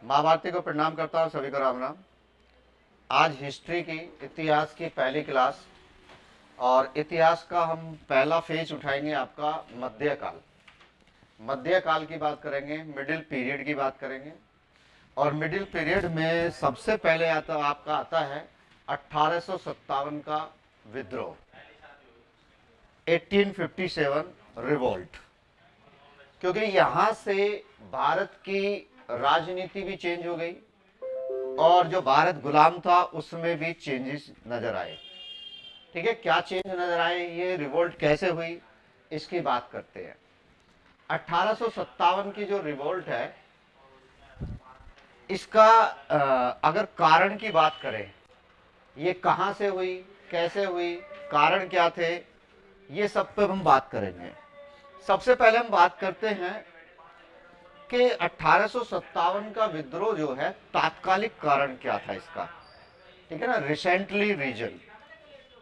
माँ भारती को प्रणाम करता हूँ, सभी को राम राम। आज हिस्ट्री की, इतिहास की पहली क्लास, और इतिहास का हम पहला फेज उठाएंगे आपका मध्यकाल। मध्यकाल की बात करेंगे, मिडिल पीरियड की बात करेंगे। और मिडिल पीरियड में सबसे पहले आपका आता है 1857 का विद्रोह, 1857 रिवोल्ट। क्योंकि यहाँ से भारत की राजनीति भी चेंज हो गई और जो भारत गुलाम था उसमें भी चेंजेस नजर आए। ठीक है, क्या चेंज नजर आए, ये रिवोल्ट कैसे हुई, इसकी बात करते हैं। 1857 की जो रिवोल्ट है, इसका अगर कारण की बात करें, ये कहां से हुई, कैसे हुई, कारण क्या थे, ये सब पे हम बात करेंगे। सबसे पहले हम बात करते हैं कि 1857 का विद्रोह जो है, तात्कालिक कारण क्या था इसका। ठीक है ना, रिसेंटली रीजन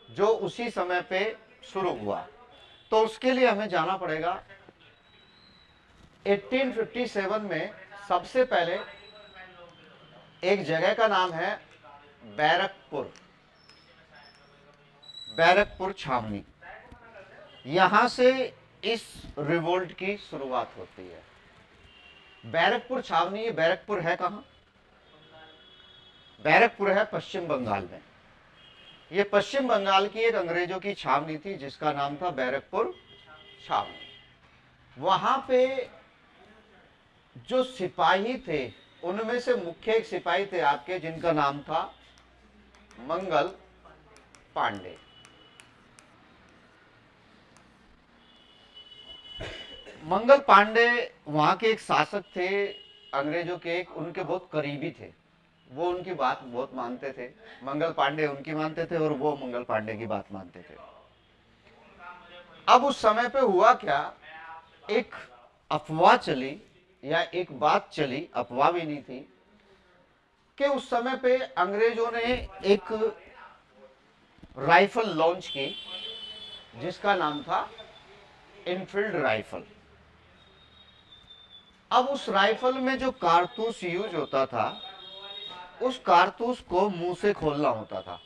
जो उसी समय पे शुरू हुआ, तो उसके लिए हमें जाना पड़ेगा 1857 में। सबसे पहले एक जगह का नाम है बैरकपुर, बैरकपुर छावनी। यहां से इस रिवोल्ट की शुरुआत होती है। बैरकपुर छावनी, ये बैरकपुर है कहां? बैरकपुर है पश्चिम बंगाल में। ये पश्चिम बंगाल की एक अंग्रेजों की छावनी थी जिसका नाम था बैरकपुर छावनी। वहां पे जो सिपाही थे, उनमें से मुख्य एक सिपाही थे आपके, जिनका नाम था मंगल पांडे। मंगल पांडे वहां के एक शासक थे, अंग्रेजों के एक उनके बहुत करीबी थे। वो उनकी बात बहुत मानते थे। मंगल पांडे उनकी मानते थे और वो मंगल पांडे की बात मानते थे। अब उस समय पे हुआ क्या, एक अफवाह चली, या एक बात चली, अफवाह भी नहीं थी, कि उस समय पे अंग्रेजों ने एक राइफल लॉन्च की जिसका नाम था इनफील्ड राइफल। अब उस राइफल में जो कारतूस यूज होता था, उस कारतूस को मुंह से खोलना होता था।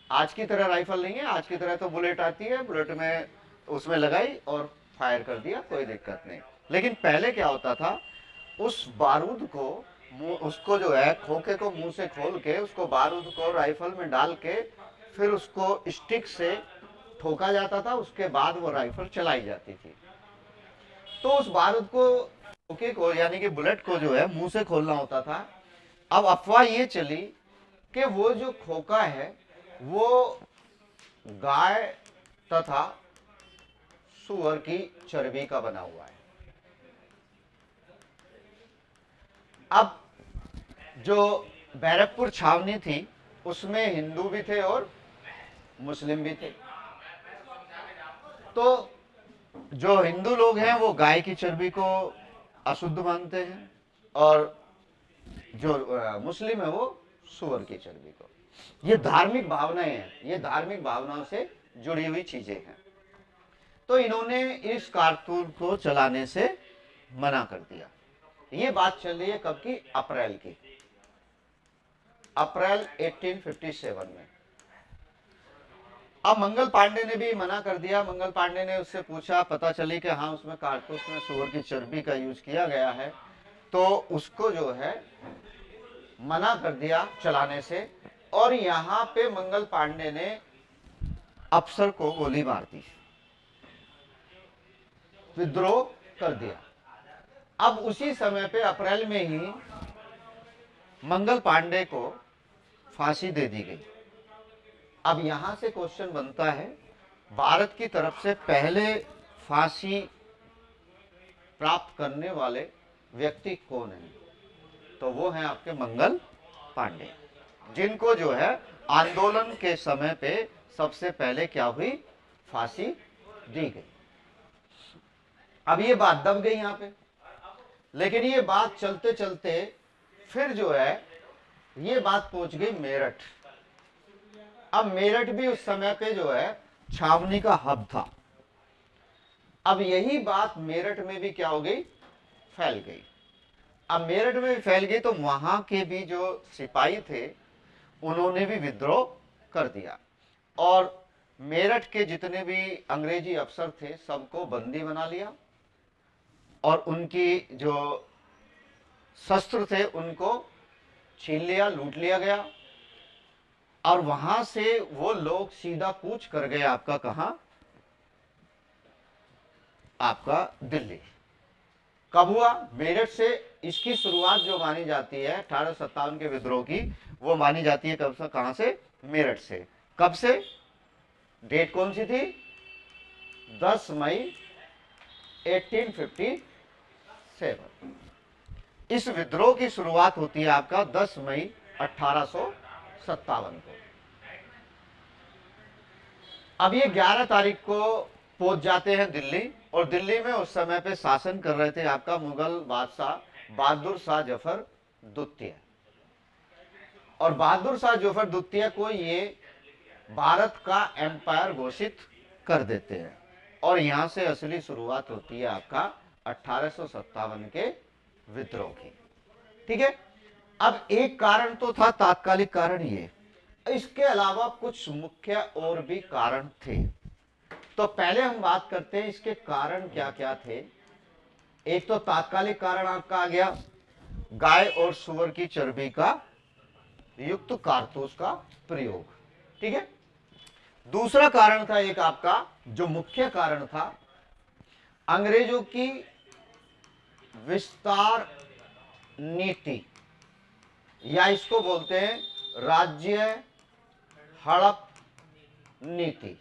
आज की तरह राइफल नहीं है, आज की तरह तो बुलेट आती है, बुलेट में उसमें लगाई और फायर कर दिया, कोई दिक्कत नहीं। लेकिन पहले क्या होता था, उस बारूद को, उसको जो है खोखे को मुंह से खोल के उसको बारूद को राइफल में डाल के फिर उसको स्टिक से ठोका जाता था, उसके बाद वो राइफल चलाई जाती थी। तो उस बारूद को, खोखे को, यानी कि बुलेट को जो है मुंह से खोलना होता था। अब अफवाह ये चली कि वो जो खोखा है वो गाय तथा सुअर की चर्बी का बना हुआ है। अब जो बैरकपुर छावनी थी उसमें हिंदू भी थे और मुस्लिम भी थे। तो जो हिंदू लोग हैं वो गाय की चर्बी को अशुद्ध मानते हैं, और जो मुस्लिम है वो सुअर की चर्बी को। ये धार्मिक भावनाएं हैं, ये धार्मिक भावनाओं से जुड़ी हुई चीजें हैं। तो इन्होंने इस कारतूस को चलाने से मना कर दिया। ये बात चल रही है कब की? अप्रैल की, अप्रैल 1857 में। अब मंगल पांडे ने भी मना कर दिया। मंगल पांडे ने उससे पूछा, पता चली कि हाँ उसमें कारतूस में सुअर की चर्बी का यूज किया गया है, तो उसको जो है मना कर दिया चलाने से। और यहां पे मंगल पांडे ने अफसर को गोली मार दी, विद्रोह कर दिया। अब उसी समय पे अप्रैल में ही मंगल पांडे को फांसी दे दी गई। अब यहां से क्वेश्चन बनता है, भारत की तरफ से पहले फांसी प्राप्त करने वाले व्यक्ति कौन है? तो वो है आपके मंगल पांडे, जिनको जो है आंदोलन के समय पे सबसे पहले क्या हुई, फांसी दी गई। अब ये बात दब गई यहां पे, लेकिन ये बात चलते चलते फिर जो है ये बात पहुंच गई मेरठ। अब मेरठ भी उस समय पे जो है छावनी का हब था। अब यही बात मेरठ में भी क्या हो गई, फैल गई। अब मेरठ में भी फैल गई तो वहां के भी जो सिपाही थे उन्होंने भी विद्रोह कर दिया और मेरठ के जितने भी अंग्रेजी अफसर थे सबको बंदी बना लिया और उनकी जो शस्त्र थे उनको छीन लिया, लूट लिया गया और वहां से वो लोग सीधा कूच कर गए आपका कहां, आपका दिल्ली। कब हुआ? मेरठ से इसकी शुरुआत जो मानी जाती है 1857 के विद्रोह की, वो मानी जाती है कब से, कहां से? मेरठ से। कब से? डेट कौन सी थी? 10 मई 1857। इस विद्रोह की शुरुआत होती है आपका 10 मई 1857 को। अब ये 11 तारीख को पहुंच जाते हैं दिल्ली और दिल्ली में उस समय पे शासन कर रहे थे आपका मुगल बादशाह बहादुर शाह जफर द्वितीय। और बहादुर शाह जफर द्वितीय को ये भारत का एम्पायर घोषित कर देते हैं और यहां से असली शुरुआत होती है आपका 1857 के विद्रोह की। ठीक है। अब एक कारण तो था तात्कालिक कारण ये, इसके अलावा कुछ मुख्य और भी कारण थे। तो पहले हम बात करते हैं इसके कारण क्या क्या थे। एक तो तात्कालिक कारण आपका आ गया गाय और सुअर की चर्बी का युक्त कारतूस का प्रयोग। ठीक है। दूसरा कारण था एक आपका जो मुख्य कारण था अंग्रेजों की विस्तार नीति या इसको बोलते हैं राज्य हड़प नीति।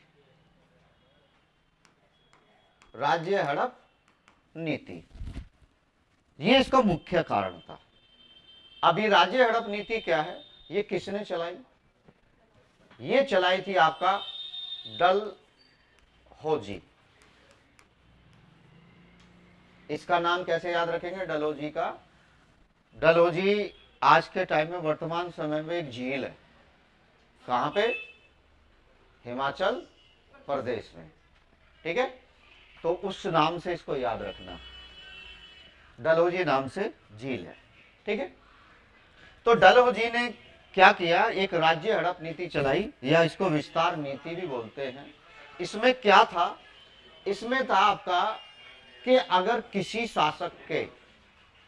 राज्य हड़प नीति ये इसका मुख्य कारण था। अभी राज्य हड़प नीति क्या है, ये किसने चलाई? ये चलाई थी आपका डलहौजी। इसका नाम कैसे याद रखेंगे डलहौजी का? डलहौजी आज के टाइम में वर्तमान समय में एक झील है। कहां पे? हिमाचल प्रदेश में। ठीक है। तो उस नाम से इसको याद रखना, डलहौजी नाम से झील है। ठीक है। तो डलहौजी ने क्या किया, एक राज्य हड़प नीति चलाई या इसको विस्तार नीति भी बोलते हैं। इसमें क्या था? इसमें था आपका कि अगर किसी शासक के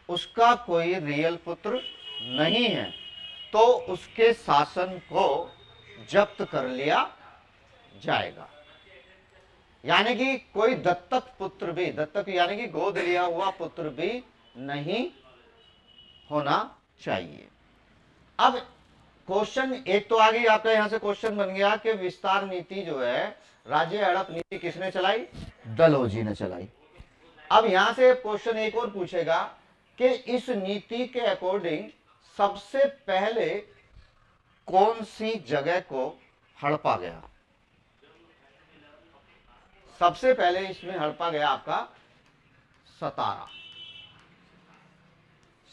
उसका कोई रियल पुत्र नहीं है तो उसके शासन को जब्त कर लिया जाएगा। यानी कि कोई दत्तक पुत्र भी, दत्तक यानी कि गोद लिया हुआ पुत्र भी नहीं होना चाहिए। अब क्वेश्चन एक तो आ गई आपका, यहां से क्वेश्चन बन गया कि विस्तार नीति जो है राज्य हड़प नीति किसने चलाई? डलहौजी ने चलाई। अब यहां से क्वेश्चन एक और पूछेगा कि इस नीति के अकॉर्डिंग सबसे पहले कौन सी जगह को हड़पा गया? सबसे पहले इसमें हड़पा गया आपका सतारा।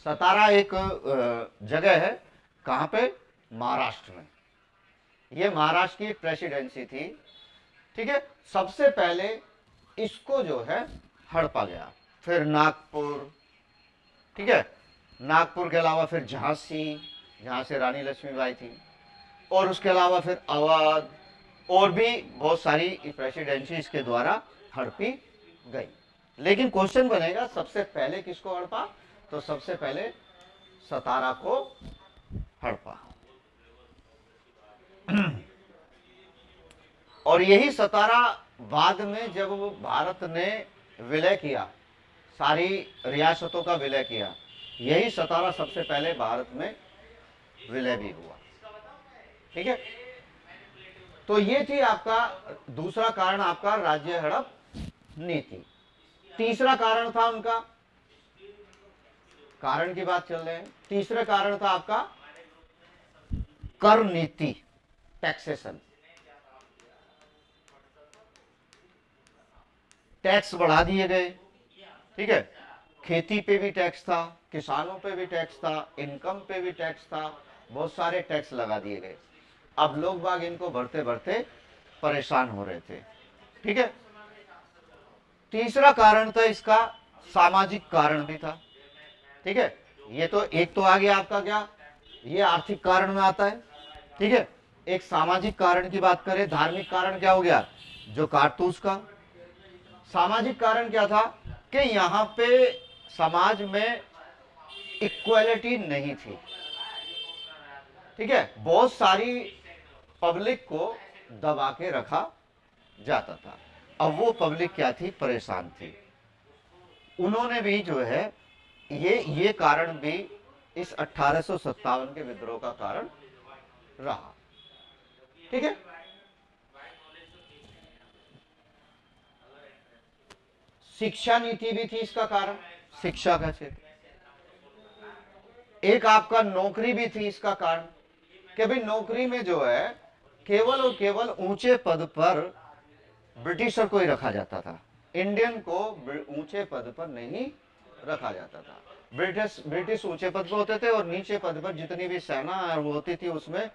सतारा एक जगह है, कहां पे? महाराष्ट्र में। यह महाराष्ट्र की प्रेसिडेंसी थी। ठीक है। सबसे पहले इसको जो है हड़पा गया, फिर नागपुर। ठीक है। नागपुर के अलावा फिर झांसी, जहां से रानी लक्ष्मीबाई थी, और उसके अलावा फिर अवध और भी बहुत सारी प्रेसिडेंसी इसके द्वारा हड़पी गई। लेकिन क्वेश्चन बनेगा सबसे पहले किसको हड़पा? तो सबसे पहले सतारा को हड़पा। और यही सतारा बाद में जब भारत ने विलय किया, सारी रियासतों का विलय किया, यही सतारा सबसे पहले भारत में विलय भी हुआ। ठीक है। तो ये थी आपका दूसरा कारण, आपका राज्य हड़प नीति। तीसरा कारण था उनका, कारण की बात चल रहे हैं, तीसरा कारण था आपका कर नीति, टैक्सेशन। टैक्स बढ़ा दिए गए। ठीक है। खेती पे भी टैक्स था, किसानों पे भी टैक्स था, इनकम पे भी टैक्स था, बहुत सारे टैक्स लगा दिए गए। अब लोग बाग इनको भरते भरते परेशान हो रहे थे। ठीक है। तीसरा कारण था इसका सामाजिक कारण भी था। ठीक है। ये तो एक तो आ गया आपका क्या, ये आर्थिक कारण में आता है, ठीक है। एक सामाजिक कारण की बात करें, धार्मिक कारण क्या हो गया, जो कारतूस का। सामाजिक कारण क्या था कि यहां पे समाज में इक्वालिटी नहीं थी, ठीक है, बहुत सारी पब्लिक को दबा के रखा जाता था। अब वो पब्लिक क्या थी, परेशान थी। उन्होंने भी जो है ये कारण भी इस 1857 के विद्रोह का कारण रहा, ठीक है। शिक्षा नीति भी थी इसका कारण, शिक्षा का क्षेत्र। एक आपका नौकरी भी थी इसका कारण, कि भाई नौकरी में जो है केवल और केवल ऊंचे पद पर ब्रिटिशर को ही रखा जाता था, इंडियन को ऊंचे पद पर नहीं रखा जाता था। ब्रिटिश ऊंचे पद पर होते थे और नीचे पद पर जितनी भी सेना वो होती थी उसमें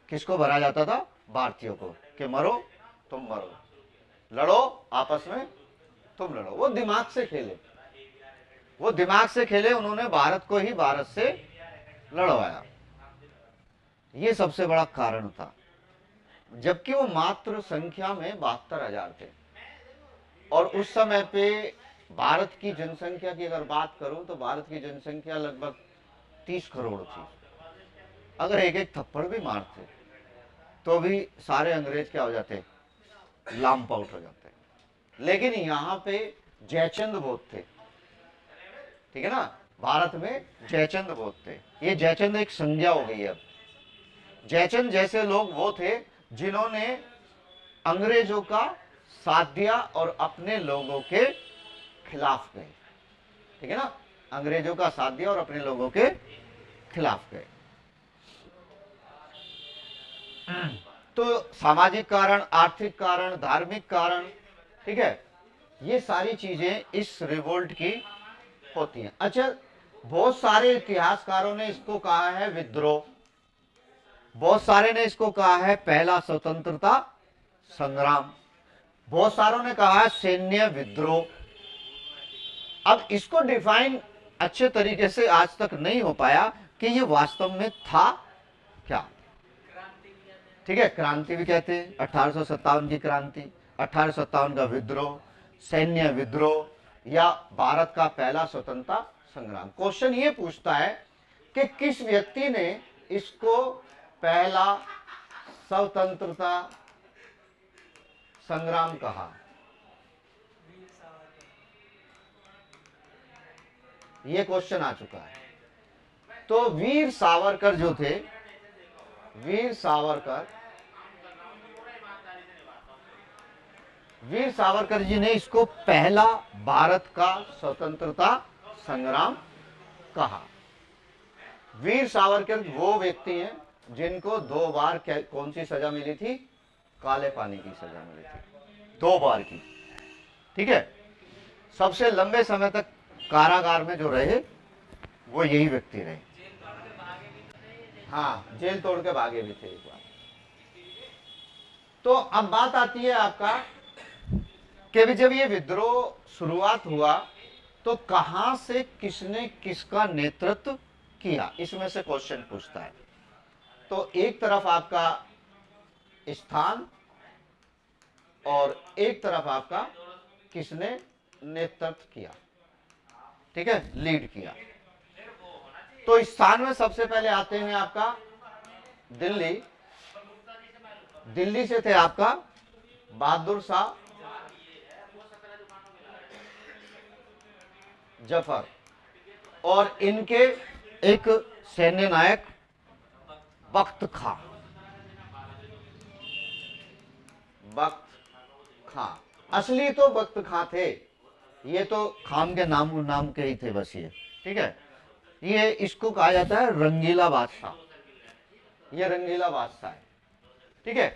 किसको भरा जाता था, भारतीयों को, कि मरो तुम मरो, लड़ो आपस में तुम लड़ो। वो दिमाग से खेले, वो दिमाग से खेले, उन्होंने भारत को ही भारत से लड़वाया। ये सबसे बड़ा कारण था, जबकि वो मात्र संख्या में 72,000 थे। और उस समय पे भारत की जनसंख्या की अगर बात करूं तो भारत की जनसंख्या लगभग 30 करोड़ थी। अगर एक एक थप्पड़ भी मारते तो भी सारे अंग्रेज क्या हो जाते, लाम पाउट हो जाते। लेकिन यहां पे जयचंद बहुत थे, ठीक है ना, भारत में जयचंद बहुत थे। ये जयचंद एक संज्ञा हो गई। अब जयचंद जैसे लोग वो थे जिन्होंने अंग्रेजों का साथ दिया और अपने लोगों के खिलाफ गए, ठीक है ना, अंग्रेजों का साथ दिया और अपने लोगों के खिलाफ गए। तो सामाजिक कारण, आर्थिक कारण, धार्मिक कारण, ठीक है, ये सारी चीजें इस रिवोल्ट की होती हैं। अच्छा, बहुत सारे इतिहासकारों ने इसको कहा है विद्रोह, बहुत सारे ने इसको कहा है पहला स्वतंत्रता संग्राम, बहुत सारों ने कहा है सैन्य विद्रोह। अब इसको डिफाइन अच्छे तरीके से आज तक नहीं हो पाया कि ये वास्तव में था क्या, ठीक है। क्रांति भी कहते हैं, 1857 की क्रांति, 1857 का विद्रोह, सैन्य विद्रोह या भारत का पहला स्वतंत्रता संग्राम। क्वेश्चन ये पूछता है कि किस व्यक्ति ने इसको पहला स्वतंत्रता संग्राम कहा। ये क्वेश्चन आ चुका है। तो वीर सावरकर जो थे, वीर सावरकर जी ने इसको पहला भारत का स्वतंत्रता संग्राम कहा। वीर सावरकर वो व्यक्ति हैं जिनको 2 बार कौन सी सजा मिली थी, काले पानी की सजा मिली थी, 2 बार की, ठीक है। सबसे लंबे समय तक कारागार में जो रहे वो यही व्यक्ति रहे। हाँ, जेल तोड़ के भागे भी थे एक बार। तो अब बात आती है आपका कि भी जब ये विद्रोह शुरुआत हुआ तो कहां से किसने किसका नेतृत्व किया, इसमें से क्वेश्चन पूछता है। तो एक तरफ आपका स्थान और एक तरफ आपका किसने नेतृत्व किया, ठीक है, लीड किया। तो स्थान में सबसे पहले आते हैं आपका दिल्ली, दिल्ली से थे आपका बहादुर शाह जफर और इनके एक सैन्य नायक बख्त खां, बख्त खां। असली तो बख्त खां थे, ये तो खान के नाम के ही थे बस ये, ठीक है। ये इसको कहा जाता है रंगीला बादशाह, ये रंगीला बादशाह है, ठीक है।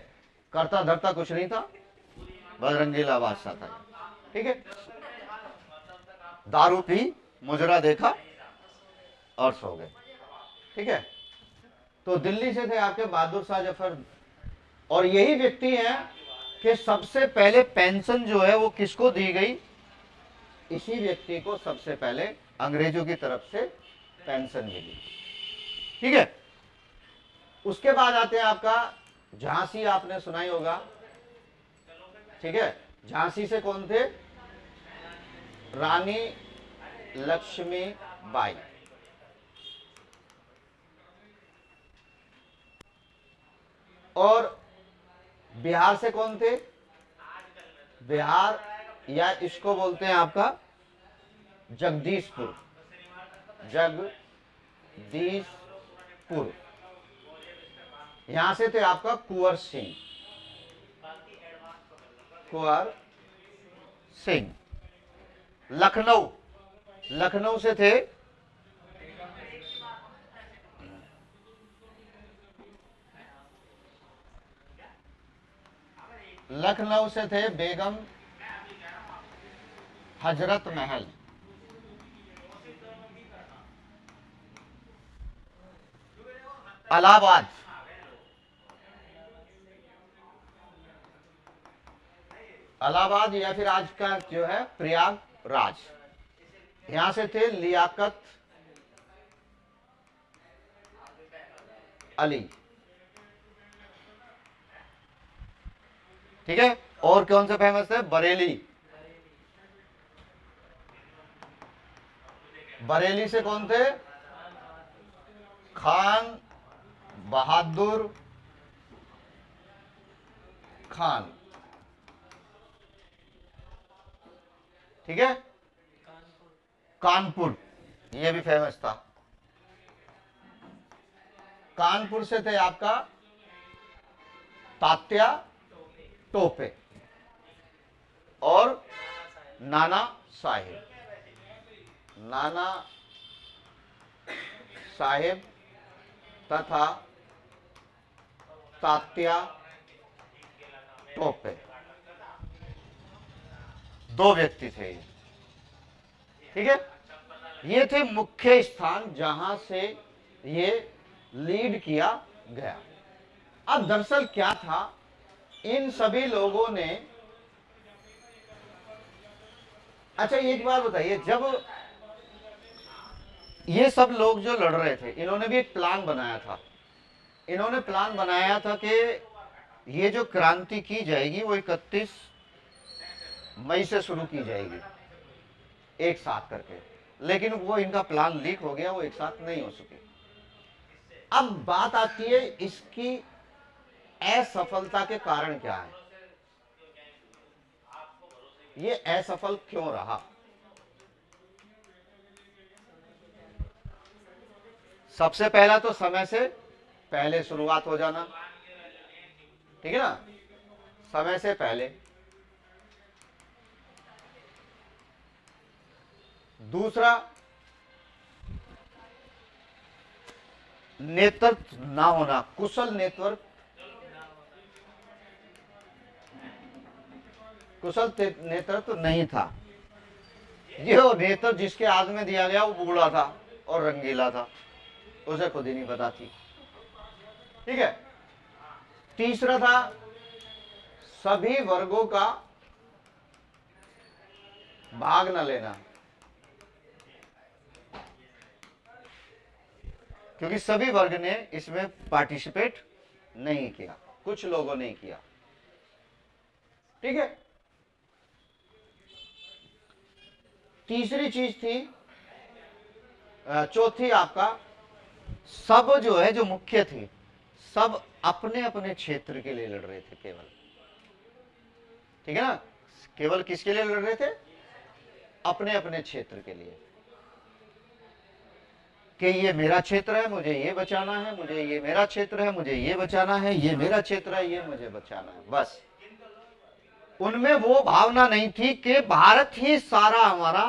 करता धरता कुछ नहीं था, बस रंगीला बादशाह था, ठीक है। दारू पी, मुजरा देखा और सो गए, ठीक है। तो दिल्ली से थे आपके बहादुर शाह जफर, और यही व्यक्ति हैं कि सबसे पहले पेंशन जो है वो किसको दी गई, इसी व्यक्ति को सबसे पहले अंग्रेजों की तरफ से पेंशन मिली। ठीक है, उसके बाद आते हैं आपका झांसी, आपने सुना ही होगा। ठीक है, झांसी से कौन थे? रानी लक्ष्मीबाई। और बिहार से कौन थे? बिहार, या इसको बोलते हैं आपका जगदीशपुर, जगदीशपुर। यहां से थे आपका कुंवर सिंह, कुंवर सिंह। लखनऊ, लखनऊ से थे लखनऊ से थे बेगम हजरत महल। इलाहाबाद, इलाहाबाद या फिर आज का जो है प्रयागराज, यहां से थे लियाकत अली। ठीक है, और कौन से फेमस है? बरेली, बरेली से कौन थे? खान बहादुर खान। ठीक है, कानपुर, ये भी फेमस था। कानपुर से थे आपका तात्या टोपे और नाना साहेब, नाना साहेब तथा तात्या टोपे, दो व्यक्ति थे ये। ठीक है, ये थे मुख्य स्थान जहां से ये लीड किया गया। अब दरअसल क्या था, इन सभी लोगों ने, अच्छा एक बात बताइए, जब ये सब लोग जो लड़ रहे थे, इन्होंने भी एक प्लान बनाया था। इन्होंने प्लान बनाया था कि ये जो क्रांति की जाएगी वो 31 मई से शुरू की जाएगी एक साथ करके, लेकिन वो इनका प्लान लीक हो गया, वो एक साथ नहीं हो सकी। अब बात आती है इसकी असफलता के कारण क्या है, ये असफल क्यों रहा? सबसे पहला तो समय से पहले शुरुआत हो जाना, ठीक है ना, समय से पहले। दूसरा, नेतृत्व ना होना, कुशल नेतृत्व, कुशल नेतृत्व नहीं था। ये नेतृत्व जिसके हाथ में दिया गया वो बूढ़ा था और रंगीला था, उसे खुद ही नहीं पता थी। ठीक है, तीसरा था सभी वर्गों का भाग न लेना, क्योंकि सभी वर्ग ने इसमें पार्टिसिपेट नहीं किया, कुछ लोगों ने किया। ठीक है, तीसरी चीज थी, चौथी आपका, सब जो है, जो मुख्य थी, सब अपने अपने क्षेत्र के लिए लड़ रहे थे केवल। ठीक है ना, केवल किसके लिए लड़ रहे थे? अपने अपने क्षेत्र के लिए, कि ये मेरा क्षेत्र है, मुझे ये बचाना है, मुझे ये मेरा क्षेत्र है, मुझे ये बचाना है, ये मेरा क्षेत्र है, ये मुझे बचाना है, बस। उनमें वो भावना नहीं थी कि भारत ही सारा हमारा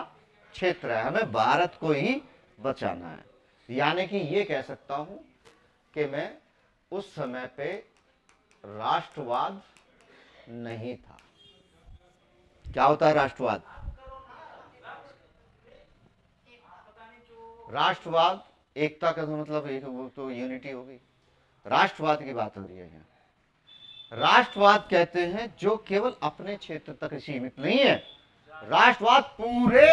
क्षेत्र है, हमें भारत को ही बचाना है। यानी कि ये कह सकता हूं कि मैं उस समय पे राष्ट्रवाद नहीं था। क्या होता है राष्ट्रवाद? राष्ट्रवाद एकता का तो मतलब एक, वो तो यूनिटी हो गई। राष्ट्रवाद की बात हो रही है यहाँ। राष्ट्रवाद कहते हैं जो केवल अपने क्षेत्र तक सीमित नहीं है, राष्ट्रवाद पूरे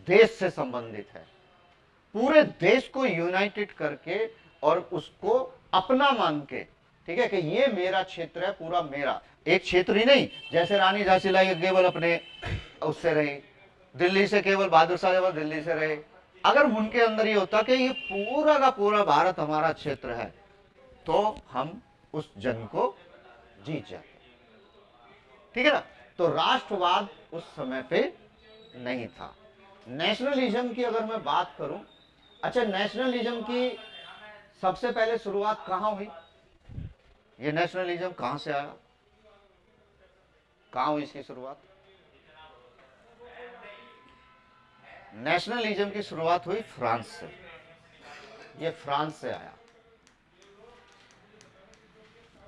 देश से संबंधित है, पूरे देश को यूनाइटेड करके और उसको अपना मान के, ठीक है, कि ये मेरा क्षेत्र है, पूरा मेरा, एक क्षेत्र ही नहीं, जैसे रानी झांसी केवल अपने उससे रही, दिल्ली से केवल बहादुर शाह जफर दिल्ली से रहे। अगर उनके अंदर ये होता कि ये पूरा का पूरा भारत हमारा क्षेत्र है, तो हम उस जंग को जीत जाते, ठीक है ना। तो राष्ट्रवाद उस समय पे नहीं था। नेशनलिज्म की अगर मैं बात करूं, अच्छा, नेशनलिज्म की सबसे पहले शुरुआत कहां हुई? ये नेशनलिज्म कहां से आया, कहां हुई इसकी शुरुआत? नेशनलिज्म की शुरुआत हुई फ्रांस से, ये फ्रांस से आया।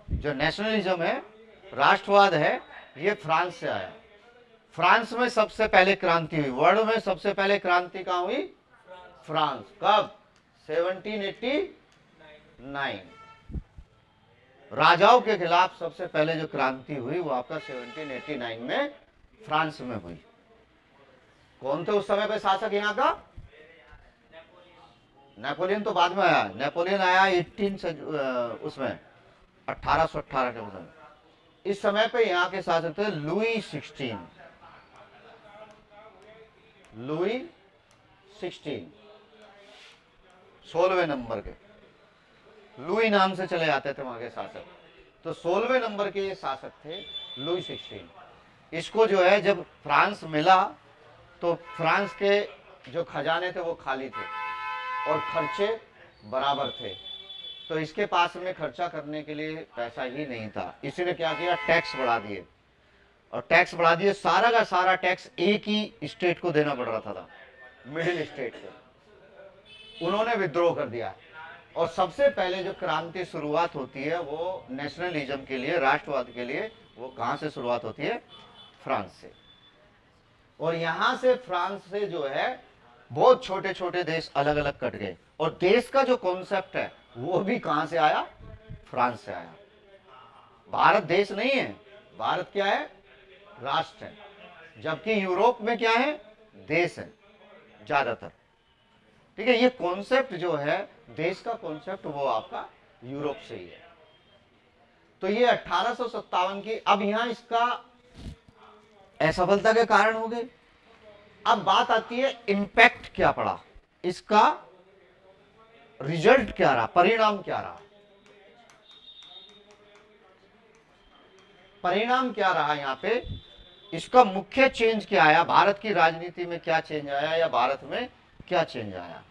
जो नेशनलिज्म है, राष्ट्रवाद है, ये फ्रांस से आया। फ्रांस में सबसे पहले क्रांति हुई, वर्ल्ड में सबसे पहले क्रांति कहां हुई? फ्रांस। कब? 1789। राजाओं के खिलाफ सबसे पहले जो क्रांति हुई वो आपका 1789 में फ्रांस में हुई। कौन थे उस समय पे शासक यहाँ का? नेपोलियन तो बाद में आया, नेपोलियन आया 18 1818 के उसमें। इस समय पे यहाँ के शासक थे लुई 16, लुई 16, 16वें नंबर के, लुई नाम से चले जाते थे वहां के शासक। तो 16वें नंबर के ये शासक थे लुई 16। इसको जो है जब फ्रांस मिला तो फ्रांस के जो खजाने थे वो खाली थे और खर्चे बराबर थे, तो इसके पास में खर्चा करने के लिए पैसा ही नहीं था। इसी ने क्या किया? टैक्स बढ़ा दिए, और टैक्स बढ़ा दिए, सारा का सारा टैक्स एक ही स्टेट को देना पड़ रहा था, मिडिल स्टेट को। उन्होंने विद्रोह कर दिया, और सबसे पहले जो क्रांति शुरुआत होती है वो नेशनलिज्म के लिए, राष्ट्रवाद के लिए, वो कहां से शुरुआत होती है? फ्रांस से। और यहां से फ्रांस से जो है बहुत छोटे छोटे देश अलग अलग कट गए, और देश का जो कॉन्सेप्ट है वो भी कहां से आया? फ्रांस से आया। भारत देश नहीं है, भारत क्या है? राष्ट्र है, जबकि यूरोप में क्या है? देश है ज्यादातर, ठीक है। ये कॉन्सेप्ट जो है देश का कॉन्सेप्ट, वो आपका यूरोप से ही है। तो ये 1857 की, अब यहां इसका असफलता के कारण हो गए। अब बात आती है इंपैक्ट क्या पड़ा, इसका रिजल्ट क्या रहा, परिणाम क्या रहा? परिणाम क्या रहा यहां पे? इसका मुख्य चेंज क्या आया? भारत की राजनीति में क्या चेंज आया, या भारत में क्या चेंज आया?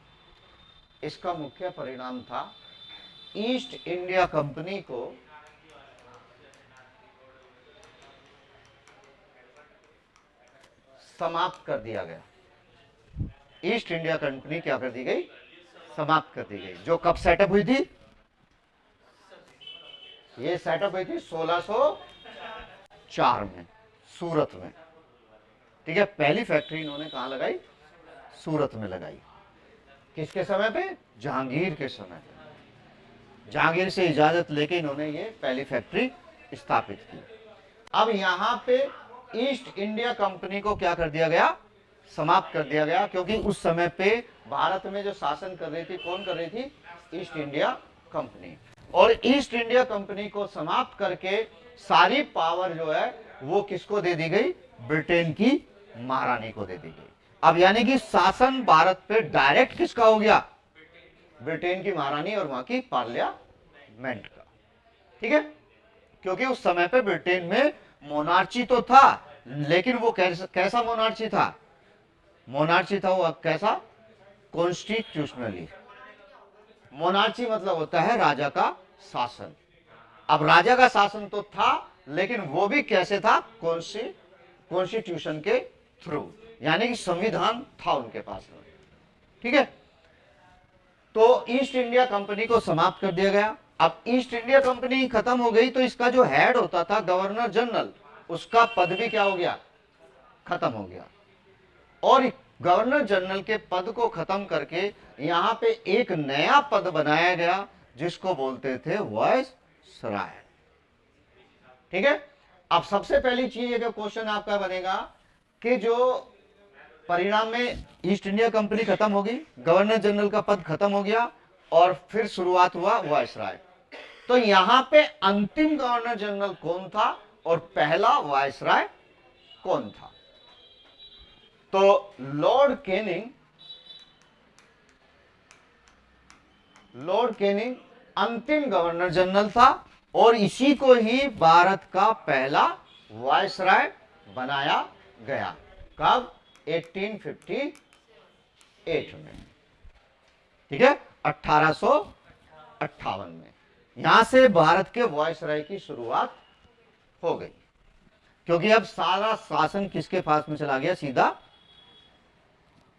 इसका मुख्य परिणाम था ईस्ट इंडिया कंपनी को समाप्त कर दिया गया। ईस्ट इंडिया कंपनी क्या कर दी गई? समाप्त कर दी गई। जो कब सेटअप हुई थी? ये सेटअप हुई थी 1604 में, सूरत में, ठीक है। पहली फैक्ट्री इन्होंने कहां लगाई? सूरत में लगाई। किसके समय पे? जहांगीर के समय पे। जहांगीर से इजाजत लेके इन्होंने ये पहली फैक्ट्री स्थापित की। अब यहां पे ईस्ट इंडिया कंपनी को क्या कर दिया गया? समाप्त कर दिया गया, क्योंकि उस समय पे भारत में जो शासन कर रही थी, कौन कर रही थी? East India company. और ईस्ट इंडिया कंपनी को समाप्त करके सारी पावर जो है वो किसको दे दी गई? ब्रिटेन की महारानी को दे दी गई। अब यानी कि शासन भारत पे डायरेक्ट किसका हो गया? ब्रिटेन की महारानी और वहां की पार्लियामेंट का, ठीक है। क्योंकि उस समय पे ब्रिटेन में मोनार्ची तो था, लेकिन वो कैसा मोनार्ची था? मोनार्ची था वो कैसा? कॉन्स्टिट्यूशनली। मोनार्ची मतलब होता है राजा का शासन। अब राजा का शासन तो था, लेकिन वो भी कैसे था? कॉन्स्टिट्यूशन के थ्रू, यानी कि संविधान था उनके पास में, ठीक है। तो ईस्ट इंडिया कंपनी को समाप्त कर दिया गया। अब ईस्ट इंडिया कंपनी खत्म हो गई, तो इसका जो हेड होता था गवर्नर जनरल, उसका पद भी क्या हो गया? खत्म हो गया। और गवर्नर जनरल के पद को खत्म करके यहां पे एक नया पद बनाया गया, जिसको बोलते थे वायसराय, ठीक है। अब सबसे पहली चीज, क्वेश्चन आपका बनेगा कि जो परिणाम में ईस्ट इंडिया कंपनी खत्म होगी, गवर्नर जनरल का पद खत्म हो गया और फिर शुरुआत हुआ वायसराय। तो यहां पे अंतिम गवर्नर जनरल कौन था और पहला वायसराय कौन था? तो लॉर्ड कैनिंग अंतिम गवर्नर जनरल था और इसी को ही भारत का पहला वायसराय बनाया गया। कब? 1858 में, ठीक है, 1858 में। यहां से भारत के वायसराय की शुरुआत हो गई, क्योंकि अब सारा शासन किसके पास में चला गया? सीधा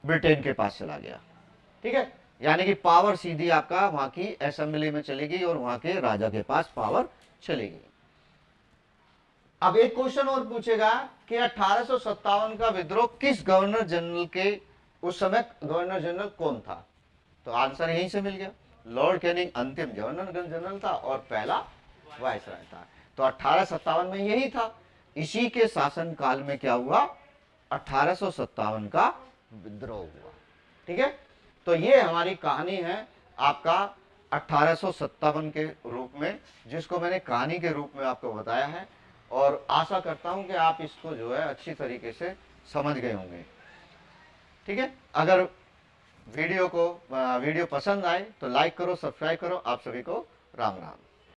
ब्रिटेन के पास चला गया, ठीक है। यानी कि पावर सीधी आपका वहां की असेंबली में चलेगी और वहां के राजा के पास पावर चलेगी। अब एक क्वेश्चन और पूछेगा कि 1857 का विद्रोह किस गवर्नर जनरल के, उस समय गवर्नर जनरल कौन था? तो आंसर यहीं से मिल गया, लॉर्ड कैनिंग अंतिम गवर्नर जनरल था और पहला वायसराय था। तो 1857 में यही था। इसी के शासन काल में क्या हुआ? 1857 का विद्रोह हुआ, ठीक है। तो ये हमारी कहानी है आपका 1857 के रूप में, जिसको मैंने कहानी के रूप में आपको बताया है, और आशा करता हूं कि आप इसको जो है अच्छी तरीके से समझ गए होंगे, ठीक है। अगर वीडियो पसंद आए तो लाइक करो, सब्सक्राइब करो। आप सभी को राम राम।